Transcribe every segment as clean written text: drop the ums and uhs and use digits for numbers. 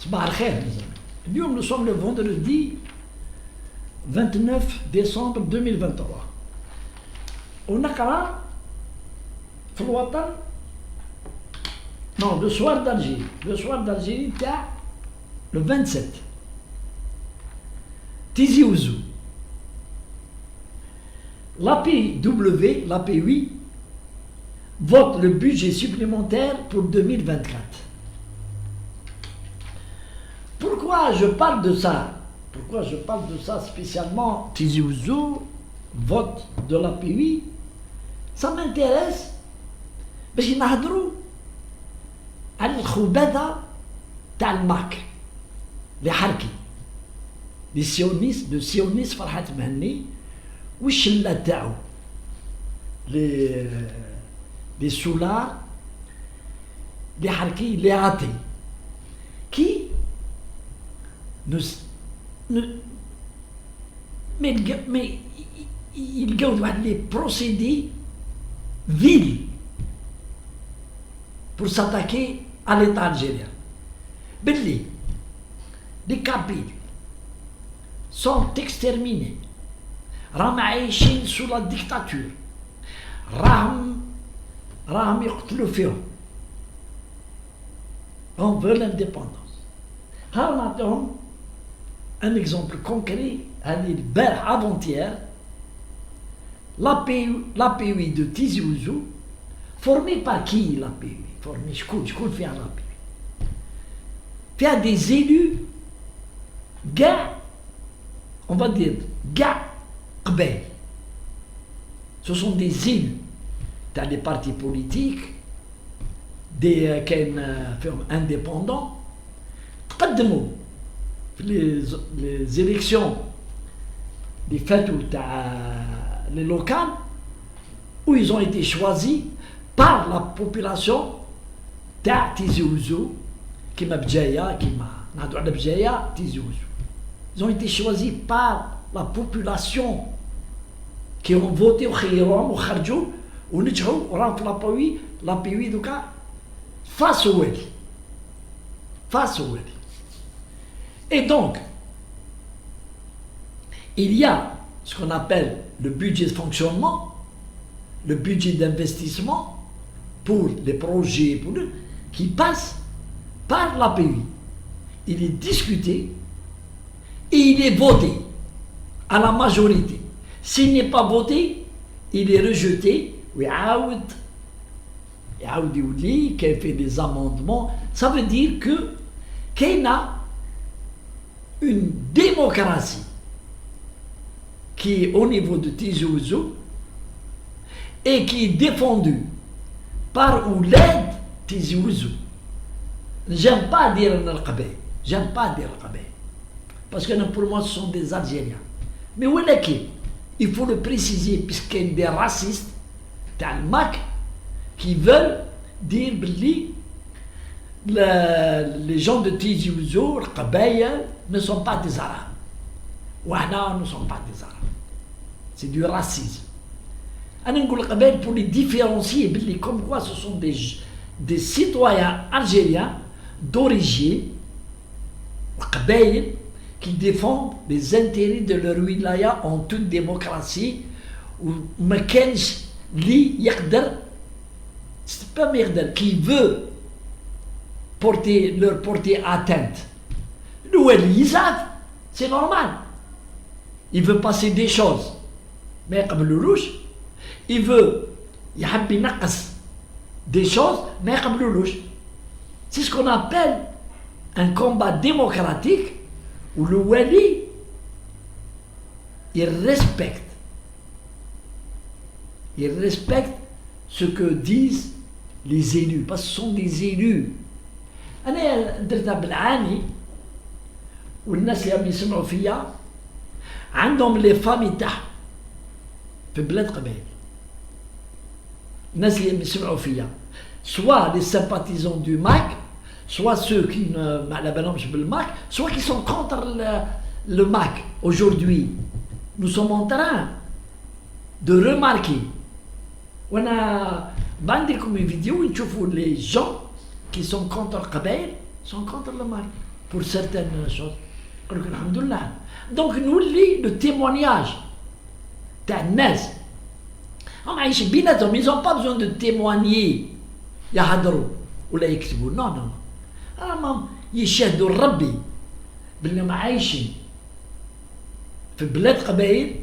صباح الخير مزال. اليوم nous sommes le vendredi 29 décembre 2023 ونقرا في الوطن non le soir d'Algérie تاع le 27 Tizi Ouzou. l'API vote le budget supplémentaire pour 2024. Pourquoi je parle de ça spécialement Tizi Ouzou, vote de l'API? Ça m'intéresse باش نهضروا على الخبثة تاع الماك اللي حركي للسيونيست فرحات مهني والشلة تاعو لي سولار اللي حركي اللي عاطي كي mais يلقاو واحد لي بروسيدي فيل pour s'attaquer à l'État algérien. باللي les Kabyles sont exterminés, راهم عايشين sous la dictature, راهم يقتلوا فيهم. On veut l'indépendance. ها نعطيهم un exemple concret. هذه البارح avant-hier l'API de Tizi Ouzou, formé par qui l'API? Formé شكون فيها l'API؟ فيها des élus كاع on va dire كاع قبائل. Ce sont des élus dans les partis politiques des كاين فيهم indépendants تقدموا في les élections les فاتوا تاع les locales où ils ont été choisis par la population تاع Tizi Ouzou كيما بجاية كيما نهضروا على بجاية Tizi Ouzou. Ils ont été choisis par la population qui ont voté وخيروهم وخرجوا ونجحوا وراهم في l'API دوكا face au والي. Et donc il y a ce qu'on appelle le budget de fonctionnement, le budget d'investissement pour les projets qui passe par l'API. Il est discuté et il est voté à la majorité. S'il n'est pas voté, il est rejeté. Qui fait des amendements. Ça veut dire qu'il y a une démocratie qui est au niveau de Tizi Ouzou et qui est défendue par ou l'aide Tizi Ouzou. J'aime pas dire le parce que pour moi ce sont des Algériens. Mais il faut le préciser puisqu'il y a des racistes dans le MAC qui veulent dire les gens de Tizi Ouzou, ne sont pas des Arabes. Ouahna ne sont pas des Arabes. C'est du racisme. Pour les différencier, comme quoi ce sont des citoyens algériens d'origine qui défendent les intérêts de leur wilaya en toute démocratie ou c'est pas Merder qui veut leur porter atteinte. Le wali, c'est normal. Il veut passer des choses. Mais comme le louche, il veut des choses, mais comme le louche. C'est ce qu'on appelle un combat démocratique où le wali, il respecte ce que disent les élus, parce que ce sont des élus. أنا درتها بالعاني والناس اللي يسمعوا فيا عندهم لي فامي تاعهم في بلاد قبائل. الناس اللي يسمعوا فيا soit les sympathisants du MAC, soit ceux qui ne ما على بالهمش بالماك, soit qui sont contre le MAC. Aujourd'hui, nous sommes en train de remarquer. وانا بعندكم une vidéo où نشوفوا les gens qui sont contre le قبائل sont contre le MAC. pour certaines choses. Alhamdoulilah. Donc نولي le témoignage تاع الناس هم عايشين بيناتهم. Ils n'ont pas besoin de témoigner يهضروا ولا يكتبوا. non non راهم يشهدوا لربي باللي هم عايشين في بلاد قبائل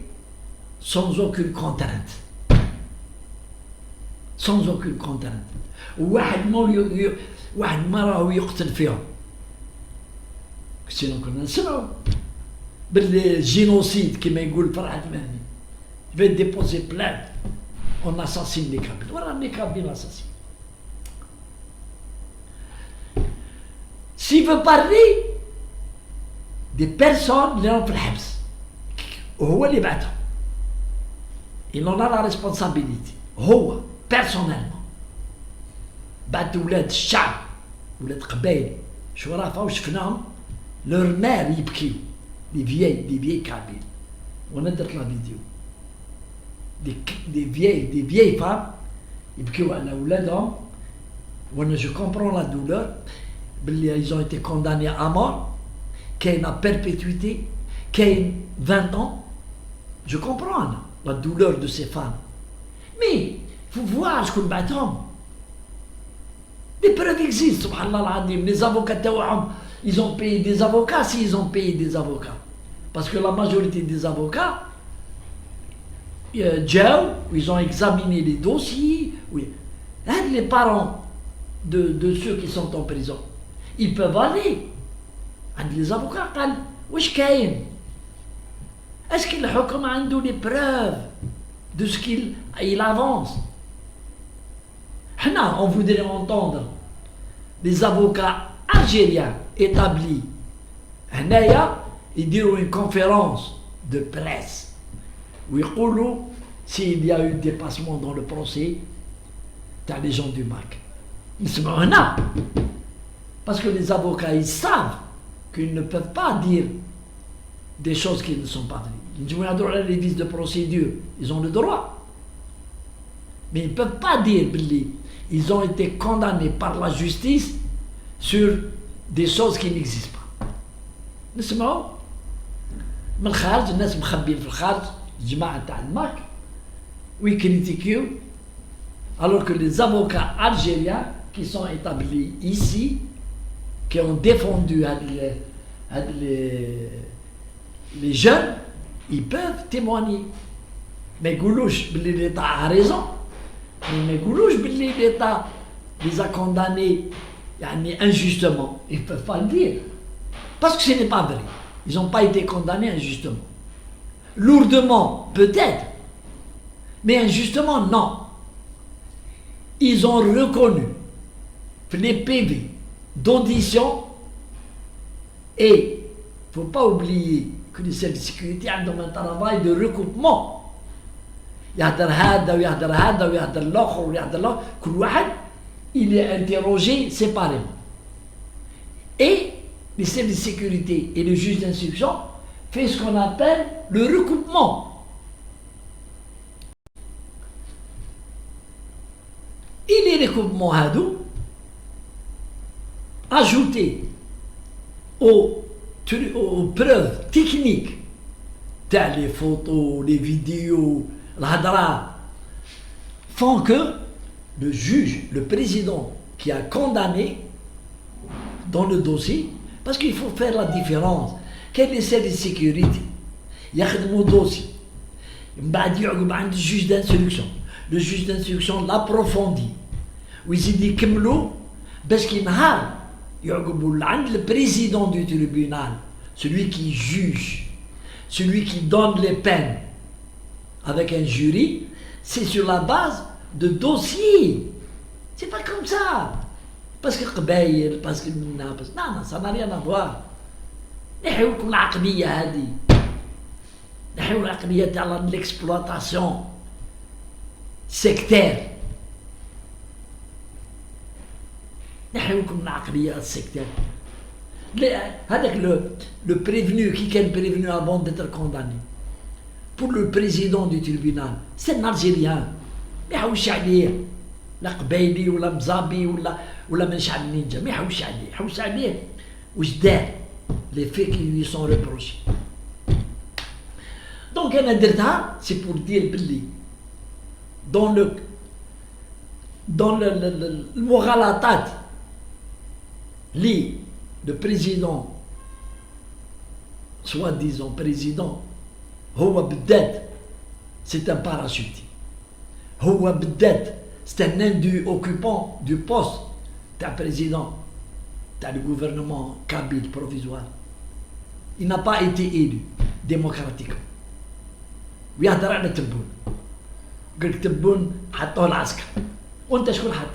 sans aucune contrainte. sans aucune contrainte. واحد ما راهو يقتل فيهم. سينو كنا نسمعوا بالجينوسيد كما يقول فرحة مهدي. Je vais déposer plainte. On assassine les Kabyles. Voilà les Kabyles assassinent. S'il veut parler des personnes اللي راهم في الحبس وهو اللي بعتهم. Il en a la responsabilité. هو personnellement. بعت ولاد الشعب ولاد قبائل شرفاء وشفناهم leur mère يبكيو des vieilles Kabyles. وانا درت لا فيديو des vieilles femmes يبكيو على ولادهم. وانا je comprends la douleur. Ils ont été condamnés à mort, كاين à perpétuité, كاين 20 ans. Je comprends la douleur de ces femmes. Mais il faut voir ce qu'on بعتهم. Les preuves existent, subhanallah al-azim. Les avocats تاعهم ils ont payé des avocats s'ils ont payé des avocats. Parce que la majorité des avocats, ils ont examiné les dossiers. Oui. Les parents de ceux qui sont en prison, ils peuvent aller. Les avocats, wesh kayen? Est-ce qu'il a les preuves de ce qu'il avance? On voudrait entendre les avocats algériens établis. Ils diront une conférence de presse où ils disent s'il y a eu dépassement dans le procès, t'as les gens du MAC. Parce que les avocats, ils savent qu'ils ne peuvent pas dire des choses qui ne sont pas vraies. Ils ont les vices de procédure, ils ont le droit. Mais ils ne peuvent pas dire ils ont été condamnés par la justice sur des choses qui n'existent pas. نسمعوا من الخارج الناس مخبين في الخارج الجماعة تاع الماك ويكريتيكيو alors que les avocats algériens qui sont établis ici qui ont défendu les jeunes, ils peuvent témoigner. Mais Goulouche, l'État a raison. Mais Goulouche, l'État les a condamnés injustement. Ils ne peuvent pas le dire. Parce que ce n'est pas vrai. Ils n'ont pas été condamnés injustement. Lourdement, peut-être. Mais injustement, non. Ils ont reconnu les PV d'audition et il ne faut pas oublier que les services de sécurité ont un travail de recoupement. يهدر هذا ويهدر هذا ويهدر الآخر ويهدر الآخر كل واحد il est interrogé séparément. Et les services de sécurité et le juge d'instruction fait ce qu'on appelle le recoupement. Et les recoupements hadou ajoutés aux preuves techniques, telles les photos, les vidéos, l'hadra, font que le juge, le président qui a condamné dans le dossier, parce qu'il faut faire la différence, quel est le service de sécurité, il y a un dossier, le juge d'instruction, le juge d'instruction l'approfondit, où il dit parce qu'il a le président du tribunal, celui qui juge, celui qui donne les peines avec un jury, c'est sur la base de dossiers. C'est pas comme ça. Parce que قبايل parce que non, ça n'a rien à voir. نحيوكم العقلية هذه. نحيو العقلية تاع l'exploitation sectaire. نحيوكم العقلية sectaire. هذاك le prévenu qui est prévenu avant d'être condamné. Pour le président du tribunal, c'est un Algérien. ما يحوش عليه لا قبايلي ولا مزابي ولا من شعب النينجا، ما يحوش عليه، يحوش عليه واش دار؟ les faits qui lui sont reprochés. Donc c'est pour dire Billy, dans le moralat, le président, soi-disant président, c'est un parachutiste. C'est un indu occupant du poste d'un président, d'un gouvernement kabyle provisoire. Il n'a pas été élu démocratiquement. ويهضر على تبون قال لك تبون حطوه العسكر وانت شكون حط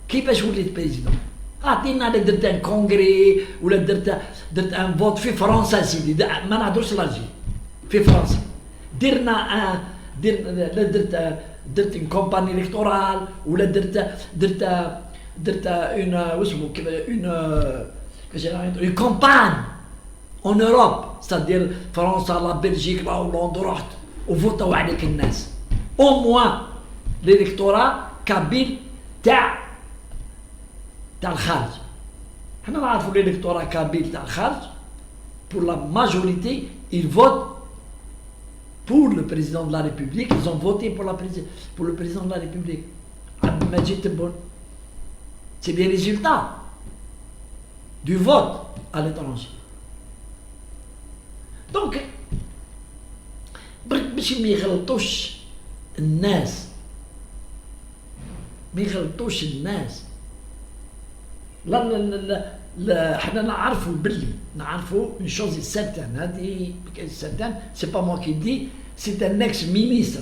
كيفاش وليت بريزيدون اعطينا انا درت ان كونغري ولا درت ان فوت في فرنسا سيدي ما نهضرش لاجي في فرنسا درنا درت ان كومباني الكتورال ولا درت اون واسمو اون كومباني en Europe, c'est-à-dire France, la Belgique, la Hollande, au vote عليك الناس. Au moins l'électorat kabyle تاع الخارج. حنا نعرفوا l'électorat kabyle تاع الخارج pour la majorité, ils votent pour le président de la République, ils ont voté pour le président de la République. Abdelmadjid Tebboune. C'est les résultats du vote à l'étranger. دونك باش ما يغلطوش الناس لا لا لا لا حنا نعرفوا باللي نعرفوا une chose est certaine هذه certaine c'est pas moi qui dis c'est un ex-ministre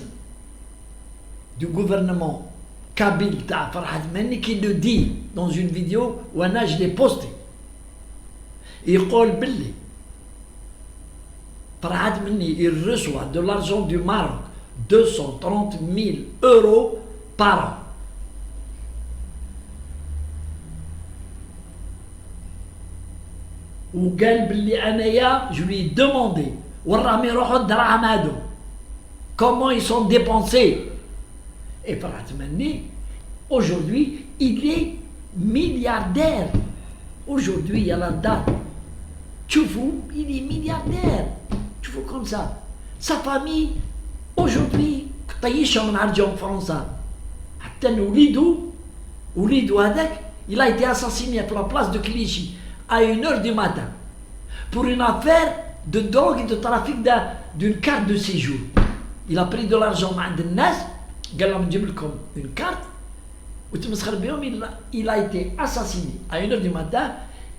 du gouvernement kabyle تاع فرحات مني qui le dit dans une vidéo وانا je l'ai posté يقول باللي Farhad Meni, il reçoit de l'argent du Maroc, 230 000 € par an. وقال باللي انايا je lui ai demandé وراهم يروحوا الدراهم هادو comment ils sont dépensés et Farhad Meni aujourd'hui il est milliardaire aujourd'hui il y a la date تشوفوا il est milliardaire comme ça. Sa famille, aujourd'hui, طيشهم نعرجهم فرنسا. حتى وليدو هذاك, il a été assassiné à la place de Clichy à 1h du matin pour une affaire de drogue et de trafic d'une carte de séjour. Il a pris de l'argent عند الناس, قال لهم نجيب لكم une carte وتمسخر بهم. Il a été assassiné à 1h du matin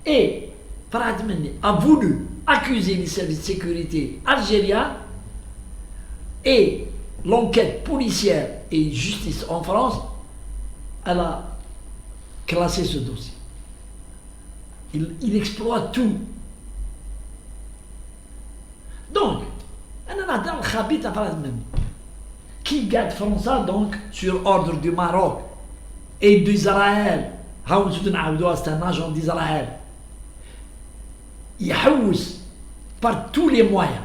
et Farhad Meni a voulu accuser les services de sécurité algériens et l'enquête policière et justice en France, elle a classé ce dossier. Il exploite tout. Donc, un khabit à Farhad Meni qui garde Français donc sur ordre du Maroc et d'Israël. C'est un agent d'Israël. يحوس par tous les moyens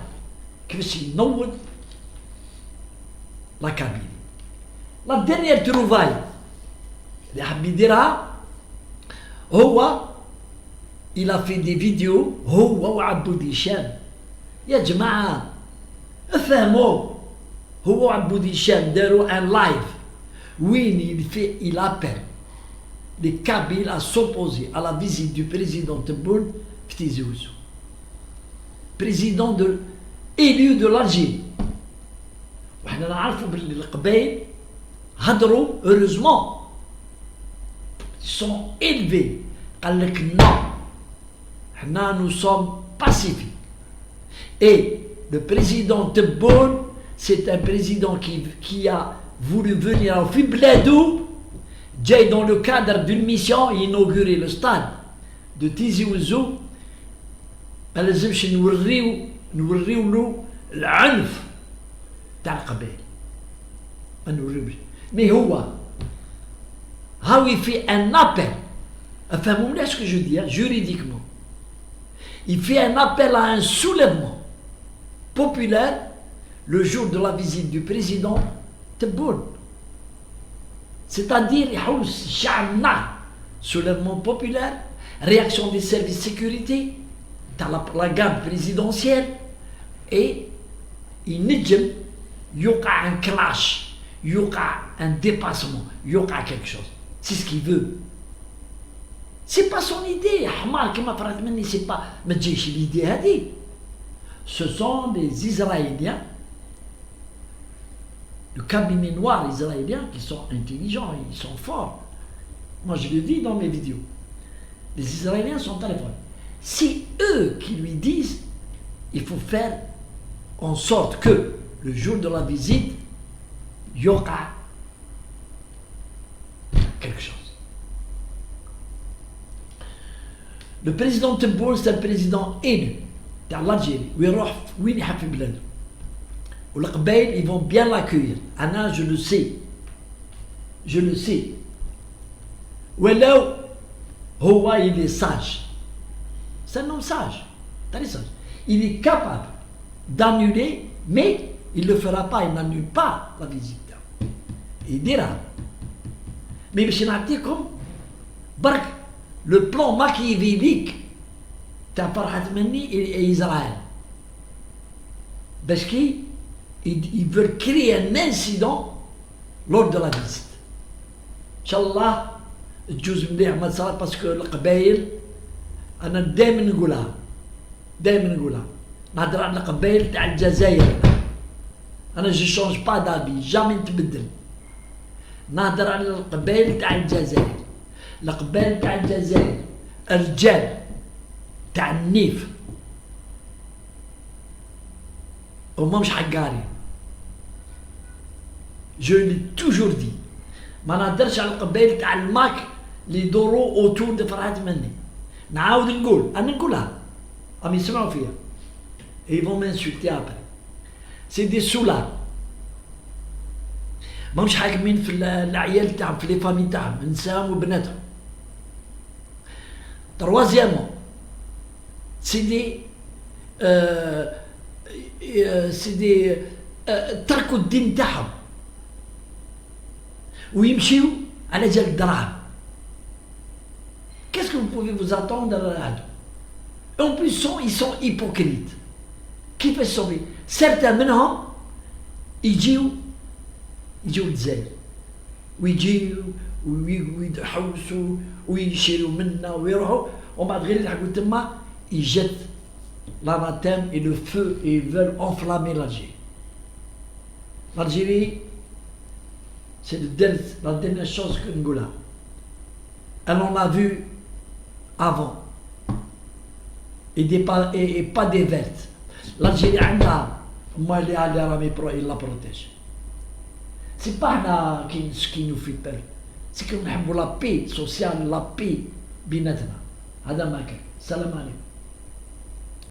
كيفاش ينوض لا كابيل. لا dernière trouvaille اللي حاب يديرها هو il a fait des vidéos هو وعبود هشام. يا جماعة افهموا, هو وعبود هشام داروا ان لايف وين il appelle les Kabyles à s'opposer à la visite du président Tebboune Tizi Ouzou, président élu de l'Algérie. وحنا نعرفوا باللي القبائل هضروا heureusement ils sont élevés. قال لك non, حنا nous sommes pacifiques. Et le président Tebboune, c'est un président qui a voulu venir au Fibladou, جاي dans le cadre d'une mission inaugurer le stade de Tizi Ouzou. ما لازمش نوريو له العنف تاع القبائل, ما نوريوش. مي هو how il fait un appel, enfin ce que je dis juridiquement, il fait un appel à un soulèvement populaire le jour de la visite du président Tebboune. C'est-à-dire يحوس شعبنا soulèvement populaire réaction des services de sécurité, la garde présidentielle, et il y aura un clash, il y aura un dépassement, il y aura quelque chose. C'est ce qu'il veut. C'est pas son idée. Hamar كما فرات مني, c'est pas ما تجيش l'idée هذه. Ce sont des Israéliens, le cabinet noir israélien, qui sont intelligents, ils sont forts. Moi je le dis dans mes vidéos. Les Israéliens sont très forts. C'est eux qui lui disent il faut faire en sorte que le jour de la visite, il y aura quelque chose. Le président Tebboune, c'est un président élu de l'Algérie. Ils vont bien l'accueillir. Anna, je le sais. Je le sais. Howa, il est sage. C'est un homme sage. Très sage. Il est capable d'annuler, mais il ne le fera pas. Il n'annule pas la visite. Il dira. Mais je vais comme le plan machiavélique de Farhat Menni et Israël. Parce qu'ils veulent créer un incident lors de la visite. Inch'Allah, تجوز مليح ما تصير باسكو القبائل انا دائما نقولها نهضر على القبائل تاع الجزائر انا جو شونج با دابي جامي نتبدل نهضر على القبائل تاع الجزائر القبائل تاع الجزائر الرجال تاع النيف هما مش حقاري جو لي توجور دي ما نهضرش على القبائل تاع الماك اللي يدوروا اوتور دو فرحات مني نعاود نقول انا نقولها راهم يسمعوا فيها اي فون مانسولتي ابري سي دي سولار ماهمش حاكمين في العيال تاعهم في لي فامي تاعهم نساهم وبناتهم تروازيامون سي دي تركوا الدين تاعهم ويمشيو على جال الدراهم. Qu'est-ce que vous pouvez vous attendre là-dedans? En plus, ils sont hypocrites. Qui peut sauver? Certains منهم يجيو للجزائر ويجيو ويحوسوا ويشيلوا منا ويروحوا ومن بعد غير يلحقوا تما يجت l'anathème et le feu et ils veulent enflammer l'Algérie. L'Algérie, c'est la dernière chose que nous avons. Elle en a vu avant. Et pas des vertes. L'Algérie, moi, il la protège. C'est pas qui nous fait peur. C'est que nous avons la paix sociale, la paix بيناتنا. هذا ما كان. السلام عليكم.